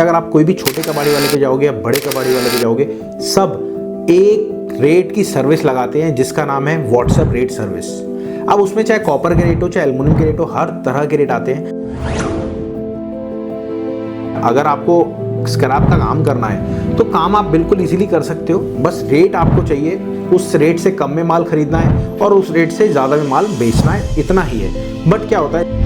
अगर आप कोई भी छोटे कबाड़ी वाले पे जाओगे या बड़े कबाड़ी वाले पे जाओगे, सब एक रेट की सर्विस लगाते हैं जिसका नाम है व्हाट्सएप रेट सर्विस। अब उसमें चाहे कॉपर के रेट हो चाहे एल्युमिनियम के रेट हो, हर तरह के रेट आते हैं। अगर आपको स्क्रैप का काम करना है तो काम आप बिल्कुल इजीली कर सकते हो। बस रेट आपको चाहिए, उस रेट से कम में माल खरीदना है और उस रेट से ज़्यादा में माल बेचना है, इतना ही है। बट क्या होता है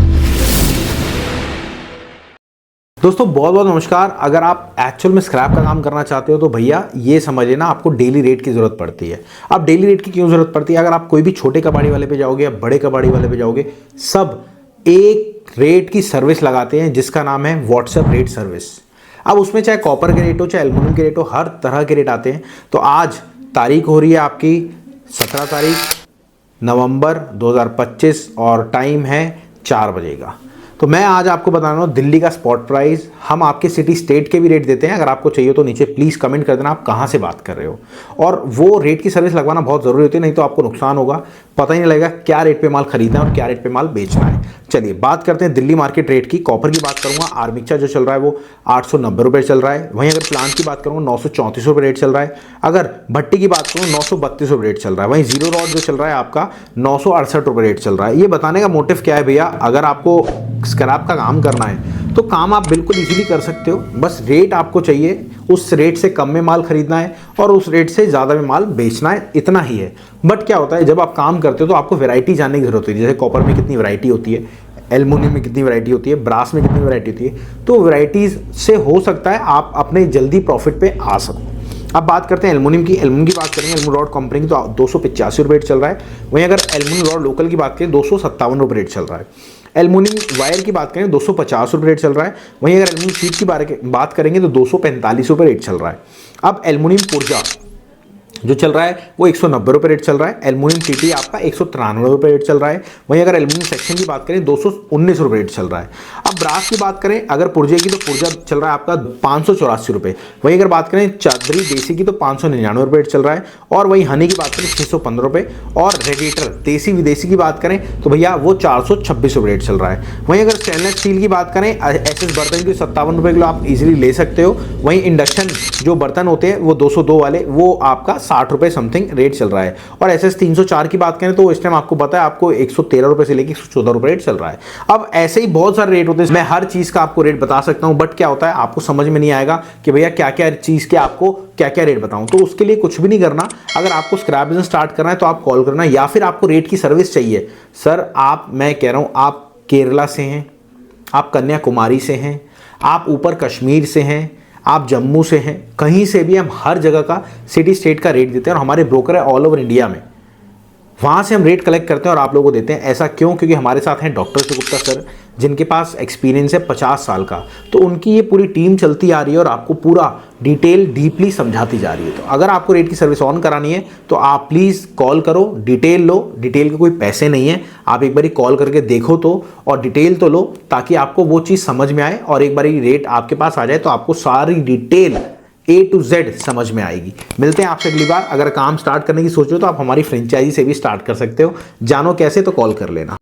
दोस्तों, बहुत बहुत नमस्कार। अगर आप एक्चुअल में स्क्रैप का काम करना चाहते हो तो भैया ये समझ लेना, आपको डेली रेट की ज़रूरत पड़ती है। अब डेली रेट की क्यों ज़रूरत पड़ती है? अगर आप कोई भी छोटे कबाड़ी वाले पे जाओगे या बड़े कबाड़ी वाले पे जाओगे, सब एक रेट की सर्विस लगाते हैं जिसका नाम है व्हाट्सएप रेट सर्विस। अब उसमें चाहे कॉपर के रेट हो चाहे एल्युमिनियम के रेट हो, हर तरह के रेट आते हैं। तो आज तारीख हो रही है आपकी 17 तारीख नवंबर 2025 और टाइम है 4 बजे का। तो मैं आज आपको बता रहा हूँ दिल्ली का स्पॉट प्राइस। हम आपके सिटी स्टेट के भी रेट देते हैं। अगर आपको चाहिए तो नीचे प्लीज़ कमेंट कर देना आप कहाँ से बात कर रहे हो। और वो रेट की सर्विस लगवाना बहुत ज़रूरी होती है, नहीं तो आपको नुकसान होगा, पता ही नहीं लगेगा क्या रेट पे माल खरीदना है और क्या रेट पे माल बेचना है। चलिए बात करते हैं दिल्ली मार्केट रेट की। कॉपर की बात करूँगा, आर्मिक्चा जो चल रहा है वो 890 रुपये चल रहा है। वहीं अगर प्लांट की बात करूँगा 934 रुपये रेट चल रहा है। अगर भट्टी की बात करूँ 932 रुपये रेट चल रहा है। वहीं जीरो रॉड जो चल रहा है आपका 968 रुपये रेट चल रहा है। ये बताने का मोटिव क्या है भैया, अगर आपको स्क्रैप का काम करना है तो काम आप बिल्कुल इजीली कर सकते हो। बस रेट आपको चाहिए, उस रेट से कम में माल खरीदना है और उस रेट से ज़्यादा में माल बेचना है, इतना ही है। बट क्या होता है, जब आप काम करते हो तो आपको वैरायटी जानने की जरूरत होती है। जैसे कॉपर में कितनी वैरायटी होती है, एल्युमिनियम में कितनी वैरायटी होती है, ब्रास में कितनी वैरायटी होती है। तो वैरायटीज़ से हो सकता है आप अपने जल्दी प्रॉफिट पे आ सको। अब बात करते हैं एल्युमिनियम की। एल्युमिनियम की बात करेंगे, एल्युमिनियम रॉड कंपनी की तो 285 रुपये रेट चल रहा है। वहीं अगर एल्युमिनियम रॉड लोकल की बात करें 257 रुपये रेट चल रहा है। एल्युमिनियम वायर की बात करें 250 रुपये रेट चल रहा है। वहीं अगर एल्युमिनियम शीट की बात करेंगे तो 245 रुपये रेट चल रहा है। अब एल्युमिनियम पुर्जा जो चल रहा है वो 190 रुपये रेट चल रहा है। एल्युमिनियम टीटी आपका 193 रुपये रेट चल रहा है। वहीं अगर एल्युमिनियम सेक्शन की बात करें 219 रुपये रेट चल रहा है। अब ब्रास की बात करें अगर पुर्जे की तो पुर्जा चल रहा है आपका 584 रुपये। वहीं अगर बात करें चादरी देसी की तो 599 रुपये रेट चल रहा है। और वहीं हनी की बात करें 615 रुपये। और रेडिएटर देसी विदेशी की बात करें तो भैया वो 426 रुपये रेट चल रहा है। वहीं अगर स्टेनलेस स्टील की बात करें SS बर्तन की 57 रुपये किलो आप इजीली ले सकते हो। वहीं इंडक्शन जो बर्तन होते हैं वो 202 वाले वो आपका 60 रुपये समथिंग रेट चल रहा है। और SS 304 की बात करें तो इस टाइम आपको पता है आपको 113 रुपये से लेकर 114 रुपये रेट चल रहा है। अब ऐसे ही बहुत सारे रेट होते हैं, मैं हर चीज़ का आपको रेट बता सकता हूँ। बट क्या होता है आपको समझ में नहीं आएगा कि भैया क्या क्या चीज़ के आपको क्या क्या रेट बताऊँ। तो उसके लिए कुछ भी नहीं करना, अगर आपको स्क्रैप बिजनेस स्टार्ट करना है तो आप कॉल करना, या फिर आपको रेट की सर्विस चाहिए। सर मैं कह रहा हूँ आप केरला से हैं, आप कन्याकुमारी से हैं, आप ऊपर कश्मीर से हैं, आप जम्मू से हैं, कहीं से भी हम हर जगह का सिटी स्टेट का रेट देते हैं। और हमारे ब्रोकर है ऑल ओवर इंडिया में, वहाँ से हम रेट कलेक्ट करते हैं और आप लोगों को देते हैं। ऐसा क्यों? क्योंकि हमारे साथ हैं डॉक्टर सुगुप्ता सर जिनके पास एक्सपीरियंस है 50 साल का। तो उनकी ये पूरी टीम चलती आ रही है और आपको पूरा डिटेल डीपली समझाती जा रही है। तो अगर आपको रेट की सर्विस ऑन करानी है तो आप प्लीज़ कॉल करो, डिटेल लो। डिटेल के कोई पैसे नहीं है, आप एक बारी कॉल करके देखो तो और डिटेल तो लो, ताकि आपको वो चीज़ समझ में आए। और एक बारी रेट आपके पास आ जाए तो आपको सारी डिटेल A to Z समझ में आएगी। मिलते हैं आपसे अगली बार। अगर काम स्टार्ट करने की सोच रहे हो तो आप हमारी फ्रेंचाइजी से भी स्टार्ट कर सकते हो। जानो कैसे, तो कॉल कर लेना।